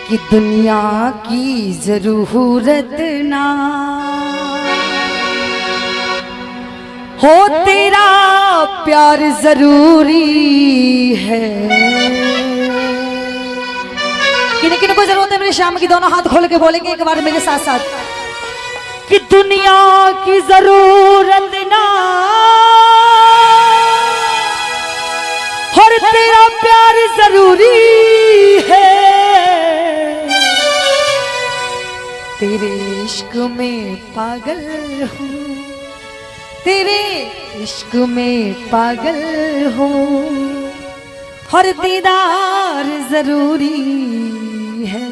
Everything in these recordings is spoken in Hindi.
कि दुनिया की जरूरत ना हो, तेरा प्यार जरूरी है। किन किन को जरूरत है मेरे श्याम की? दोनों हाथ खोल के बोलेंगे एक बार मेरे साथ साथ कि दुनिया की जरूरत ना और तेरा प्यार जरूरी है। तेरे इश्क में पागल हूँ, तेरे इश्क में पागल हूँ और दीदार जरूरी है।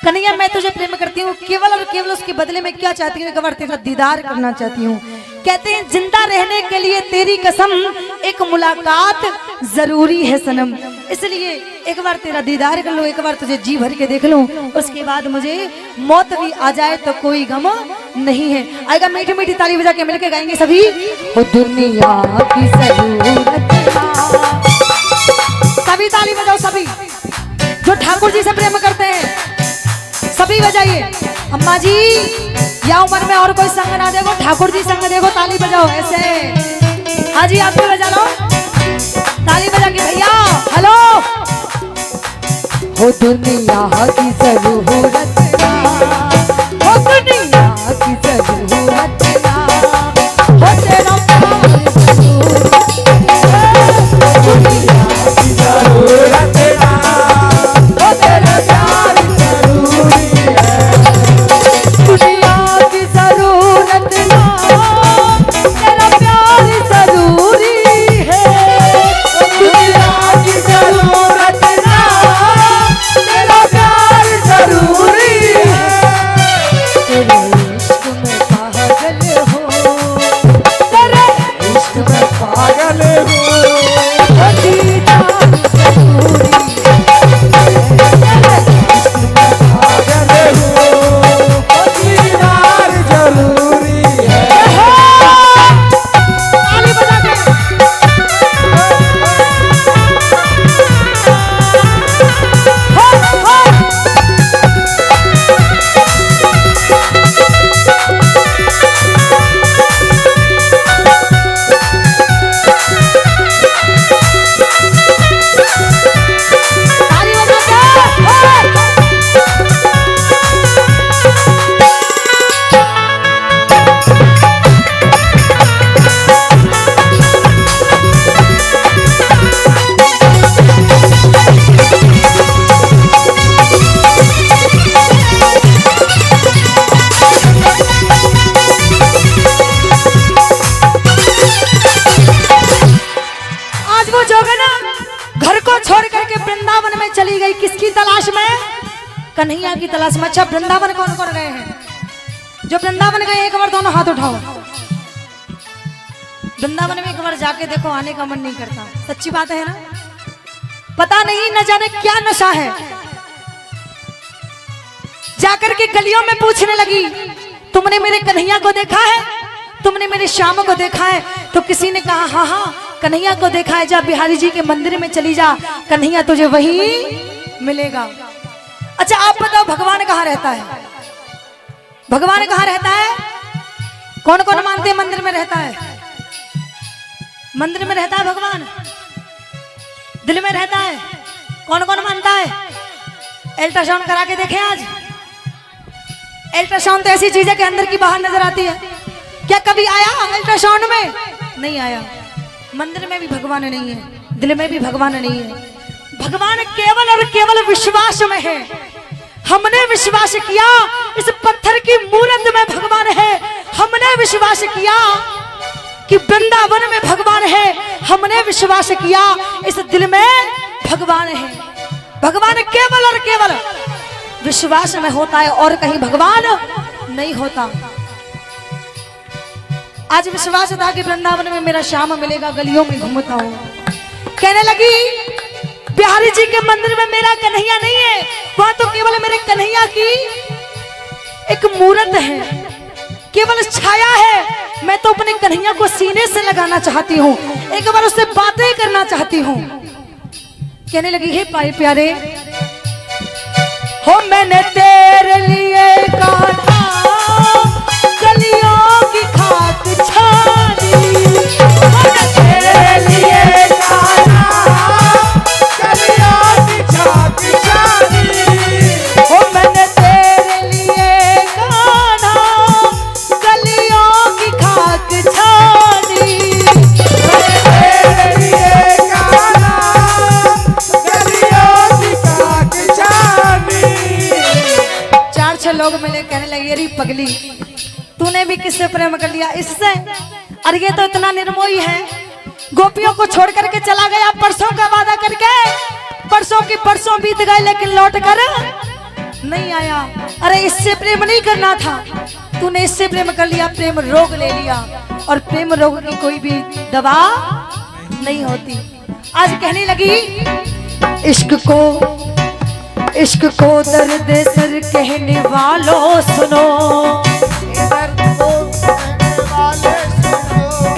कन्हैया मैं तुझे प्रेम करती हूँ केवल और केवल उसके बदले में क्या चाहती हूँ? एक बार तेरा दीदार करना चाहती हूँ। कहते हैं जिंदा रहने के लिए तेरी कसम, एक मुलाकात जरूरी है सनम। इसलिए एक बार तेरा दीदार कर लो, एक बार तुझे जी भर के देख लूं, उसके बाद मुझे मौत भी आ जाए तो कोई गम नहीं है। आएगा मीठी मीठी ताली बजा के मिलके गाएंगे सभी। ओ दुनिया की जरूरत ना, सभी ताली बजाओ, सभी जो ठाकुर जी से प्रेम करते हैं सभी बजाइए। अम्मा जी या उम्र में और कोई संग ना देखो, ठाकुर जी संग देखो, ताली बजाओ ऐसे। हाँ जी आप भी बजा लो ताली बजा के भैया। हेलो हो दुनिया की जरूरत ना, हो दुनिया की जरूरत ना, हो तेरा प्यार दुनिया की जरूरत ना, हो तेरा प्यार जरूरी है। दुनिया की जरूरत ना, तेरा प्यार जरूरी है। दुनिया की जरूरत ना, तेरा प्यार जरूरी है। तेरे इश्क में पागल हो, तेरे इश्क में पागल हो, वो दीदार जरूरी है। तेरे इश्क में पागल हो, वो दीदार जरूरी है। ताली बजा के चली गई किसकी तलाश में? कन्हैया की तलाश में। अच्छा वृंदावन कौन कौन गए हैं? जो वृंदावन गए एक बार दोनों हाथ उठाओ। वृंदावन में एक बार जाके देखो, आने का मन नहीं करता। सच्ची बात है ना? पता नहीं न जाने क्या नशा है। जाकर के गलियों में पूछने लगी तुमने मेरे कन्हैया को देखा है, तुमने मेरे श्याम को देखा है? तो किसी ने कहा हाँ हाँ कन्हैया को देखा है, जा बिहारी जी के मंदिर में चली जा, कन्हैया तुझे वही मिलेगा। अच्छा आप बताओ भगवान कहाँ रहता है? भगवान कहाँ रहता है? कौन कौन मानते हैं मंदिर में रहता है? मंदिर में रहता है भगवान? दिल में रहता है? कौन कौन मानता है? अल्ट्रासाउंड करा के देखें आज। अल्ट्रासाउंड तो ऐसी चीज है कि अंदर की बाहर नजर आती है। क्या कभी आया अल्ट्रासाउंड में? नहीं आया। मंदिर में भी भगवान नहीं है, दिल में भी भगवान नहीं है। भगवान केवल और केवल विश्वास में है। हमने विश्वास किया इस पत्थर की मूर्त में भगवान है। हमने विश्वास किया कि वृंदावन में भगवान है। हमने विश्वास किया इस दिल में भगवान है। भगवान केवल और केवल विश्वास में होता है और कहीं भगवान नहीं होता। आज विश्वास था कि वृंदावन में मेरा श्याम मिलेगा, गलियों में घूमता हूँ। कहने लगी बिहारी जी के मंदिर में मेरा कन्हैया नहीं है, वहां तो केवल मेरे कन्हैया की एक मूर्त है, केवल छाया है। मैं तो अपने कन्हैया को सीने से लगाना चाहती हूँ, एक बार उससे बातें करना चाहती हूँ। कहने लगी हे पाए प्यारे हो मैंने तेरे लिए कान्हा गलियों की खाक छानी, मैंने तेरे लिए कान्हा गलियों की खाक छानी, हो मैंने तेरे लिए कान्हा गलियों की खाक छानी, तेरे लिए कान्हा गलियों की खाक छानी। चार छह लोग मिले कहने लगे अरे पगली तूने भी किससे प्रेम कर लिया? इससे। अरे ये तो इतना निर्मोही है, गोपियों को छोड़ करके चला गया परसों का वादा करके, परसों की परसों बीत गए लेकिन लौट कर नहीं आया। अरे इससे प्रेम नहीं करना था, तूने इससे प्रेम कर लिया, प्रेम रोग ले लिया और प्रेम रोग की कोई भी दवा नहीं होती। आज कहने लगी इश्क को दर्द सर कहने वालों सुनो,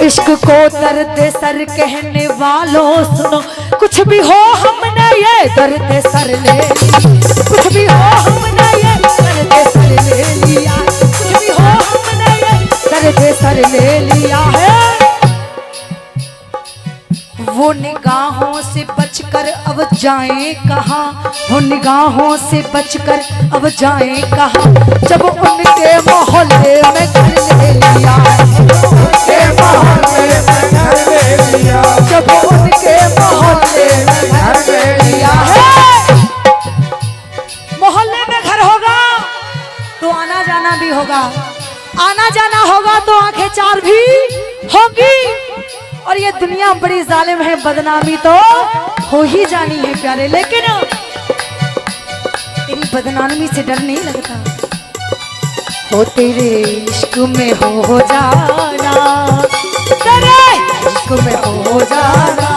इश्क को दर्द सर कहने वालों सुनो, कुछ भी हो हमने ये दर्द सर ले लिया, कुछ भी हो हमने ये दर्द सर ले लिया, कुछ भी हो हमने ये दर्द सर ले लिया है। वो निगाहों से बचकर अब जाएं कहाँ, वो निगाहों से बचकर अब जाएं कहाँ, जब उनके मोहल्ले में घर ले लिया, उनके मोहल्ले में घर ले लिया, जब उनके मोहल्ले में घर ले लिया है। मोहल्ले में घर होगा तो आना जाना भी होगा, आना जाना होगा तो आंखें चार भी होगी, और ये दुनिया बड़ी जालिम है, बदनामी तो हो ही जानी है प्यारे, लेकिन तेरी बदनामी से डर नहीं लगता। हो तेरे इश्क में हो जाना, तेरे इश्क में हो जाना,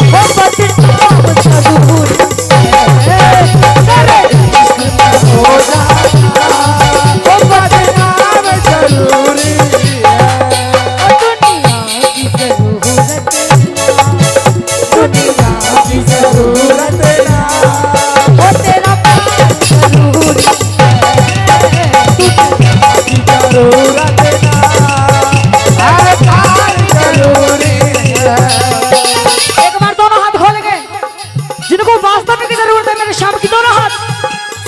हो बदनाम जरूर है, तेरे इश्क में हो जाना, हो बदनाम जरूर है। दुनिया की जरूरत ना, वो तेरा प्यार जरूरी है, दुनिया की जरूरत ना, प्यार जरूरी है। एक बार दोनों हाथ खोल के, जिनको वास्तव में की जरूरत है मेरे शाम की, दोनों हाथ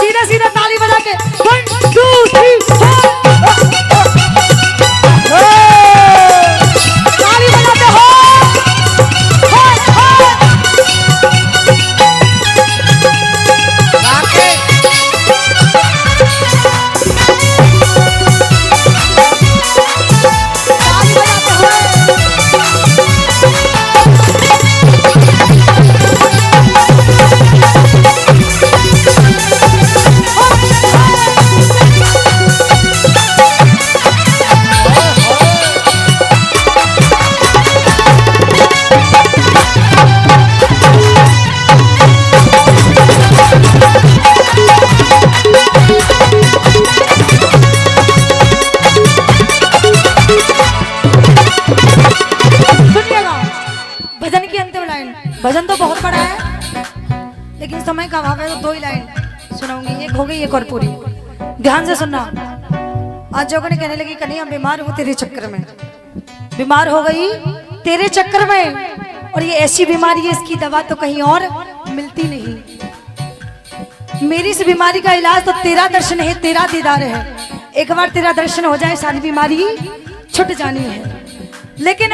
सीधे सीधे ताली बजा के 1 2 3 ताली बजाते हो। भजन तो बहुत बड़ा है लेकिन समय का अभाव है, तो 2 ही लाइन सुनाऊंगी, एक हो गई एक और पूरी, ध्यान से सुनना। आज जोगनी कहने लगी कन्हैया बीमार हूँ तेरे चक्कर में, बीमार हो गई तेरे चक्कर में, और ये ऐसी बीमारी है इसकी दवा तो कहीं और मिलती नहीं। मेरी इस बीमारी का इलाज तो तेरा दर्शन है, तेरा दीदार है, एक बार तेरा दर्शन हो जाए सारी बीमारी छुट जानी है। लेकिन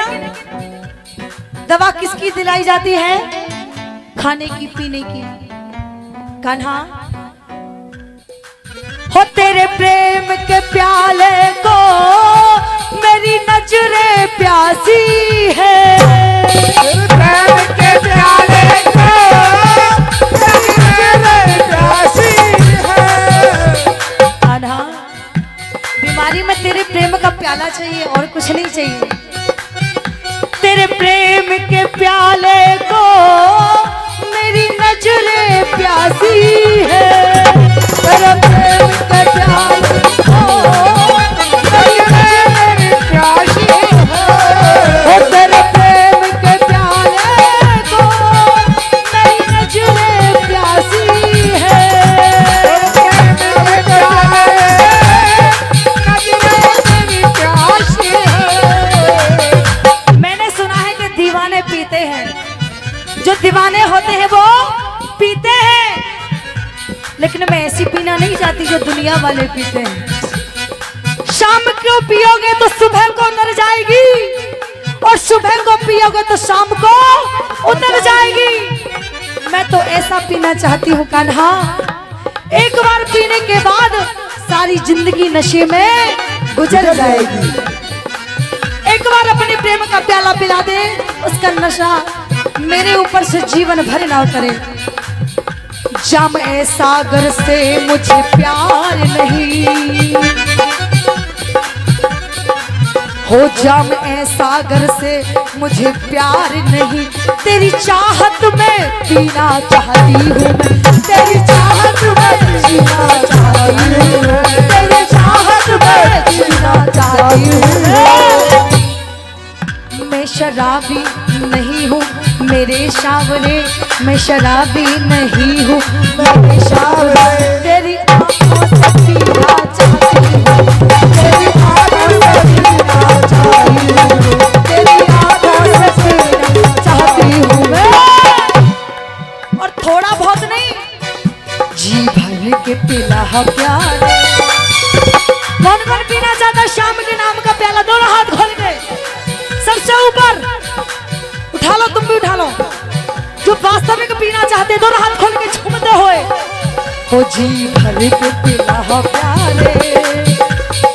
दवा किसकी दिलाई जाती है? खाने की पीने की। कान्हा हो तेरे प्रेम के प्याले को मेरी नजरें प्यासी है, तेरे प्रेम के प्याले को मेरी नजरें प्यासी है। कान्हा बीमारी में तेरे प्रेम का प्याला चाहिए और कुछ नहीं चाहिए। तेरे प्रेम के प्याले को मेरी नजरें प्यासी है, तेरे प्रेम के प्याले को मेरी नजरें प्यासी है, तेरे प्रेम के प्याले को मेरी नजरें प्यासी है। पीना नहीं चाहती जो दुनिया वाले पीते हैं। शाम को पियोगे तो सुबह को उतर जाएगी, और सुबह को पियोगे तो शाम को उतर जाएगी। मैं तो ऐसा पीना चाहती हूँ कान्हा, एक बार पीने के बाद सारी जिंदगी नशे में गुजर जाएगी। एक बार अपने प्रेम का प्याला पिला दे, उसका नशा मेरे ऊपर से जीवन भर ना उतरे। जाम ए सागर से मुझे प्यार नहीं, हो जाम ए सागर से मुझे प्यार नहीं। तेरी चाहत में पीना चाहती हूँ मैं, तेरी चाहत में जीना चाहती हूँ, तेरी चाहत में जीना चाहती हूँ। मैं शराबी नहीं हूँ मेरे शावरे, मैं शराबी नहीं हूँ मेरे शावरे। तेरी आँखों से पीना चाहती हूँ, तेरी आँखों से पीना चाहती हूँ, तेरी आँखों से पीना चाहती हूँ मैं। और थोड़ा बहुत नहीं, जी भर के पिला प्यार। कौन कौन पीना चाहता शाम के नाम का प्याला? दोनों हाथ खोल के सबसे ऊपर उठा लो, तुम भी उठा लो। जो वास्तव में पीना चाहते दोनों हाथ खोल के झूमते हुए, हो जी भर के पिला प्यारे,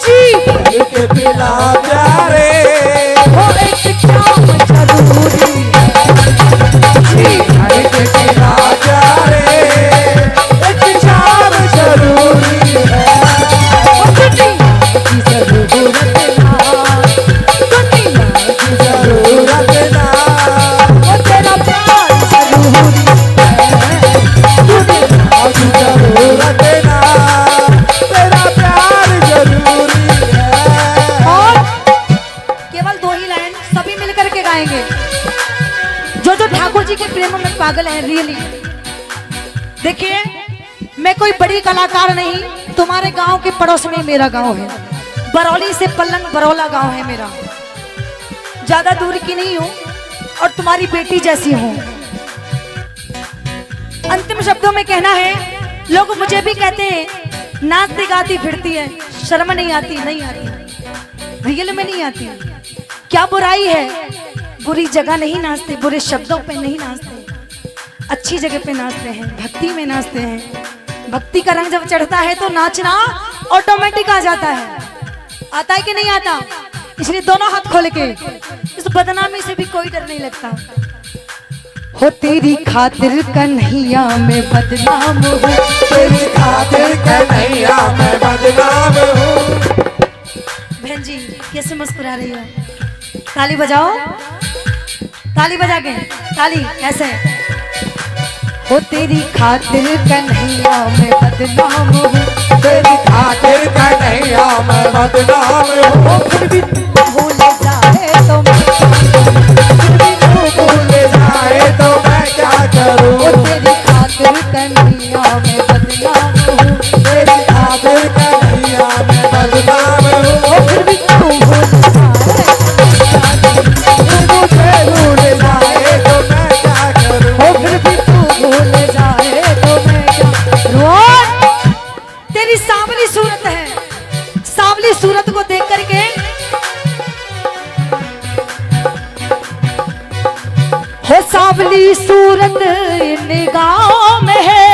जी भर के पिला प्यारे, हो एक काम जरूरी है, जी भर के पिला प्यारे, एक काम जरूरी है। पागल है रियली। देखिए, मैं कोई बड़ी कलाकार नहीं, तुम्हारे गांव के पड़ोस में मेरा गांव है, बरौली से पल्लंग बरौला गांव है मेरा, ज्यादा दूर की नहीं हूं और तुम्हारी बेटी जैसी हूं। अंतिम शब्दों में कहना है, लोग मुझे भी कहते हैं नाचती गाती फिरती है, शर्म नहीं आती? नहीं आती, रियल में नहीं आती। क्या बुराई है? बुरी जगह नहीं नाचते, बुरे शब्दों पे नहीं नाचते, अच्छी जगह पे नाचते हैं, भक्ति में नाचते हैं। भक्ति का रंग जब चढ़ता है तो नाचना ऑटोमेटिक आ जाता है। आता है कि नहीं आता? इसलिए दोनों हाथ खोल के, इस बदनामी से भी कोई डर नहीं लगता। हो तेरी खातिर कन्हैया मैं बदनाम हूँ, तेरी खातिर कन्हैया मैं बदनाम हूँ। बहन जी कैसे मुस्कुरा रही हो? ताली बजाओ, ताली बजा के, ताली ऐसे। हो तेरी खातिर कन्हैया मैं बदनाम हूँ, तेरी खातिर कन्हैया मैं बदनाम हूँ। फिर भी तू भूल जाए तो मैं, फिर भी तू भूल जाए तो मैं क्या करूँ? हो तेरी खातिर कन्हैया मैं बदनाम हूँ, तेरी खातिर कन्हैया मैं बदनाम हूँ। हो फिर भी तू भूल जाए, भूल जाए तो मैं क्या करूँ? हो फिर भी तू भूल जाए तो मैं क्या करूँ? तेरी सांवली सूरत है, सांवली सूरत को देख करके हो सांवली सूरत निगाहों में है,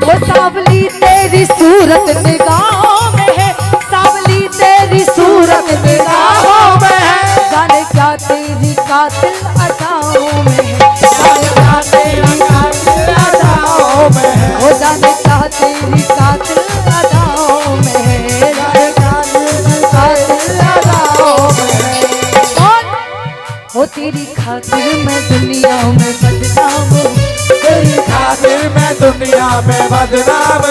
वो सांवली तेरी सूरत निगाहों में है, सांवली तेरी सूरत निगाहों में है। जाने क्या तेरी कातिल अदाओं में है, जाने क्या तेरी कातिल अदाओं में है, हो जाने क्या तेरी कातिल अदाओं में है, जाने क्या तेरी कातिल अदाओं में है। और हो तेरी खातिर मैं दुनिया में बदनाम हूँ, तेरी खातिर मैं दुनिया में बदनाम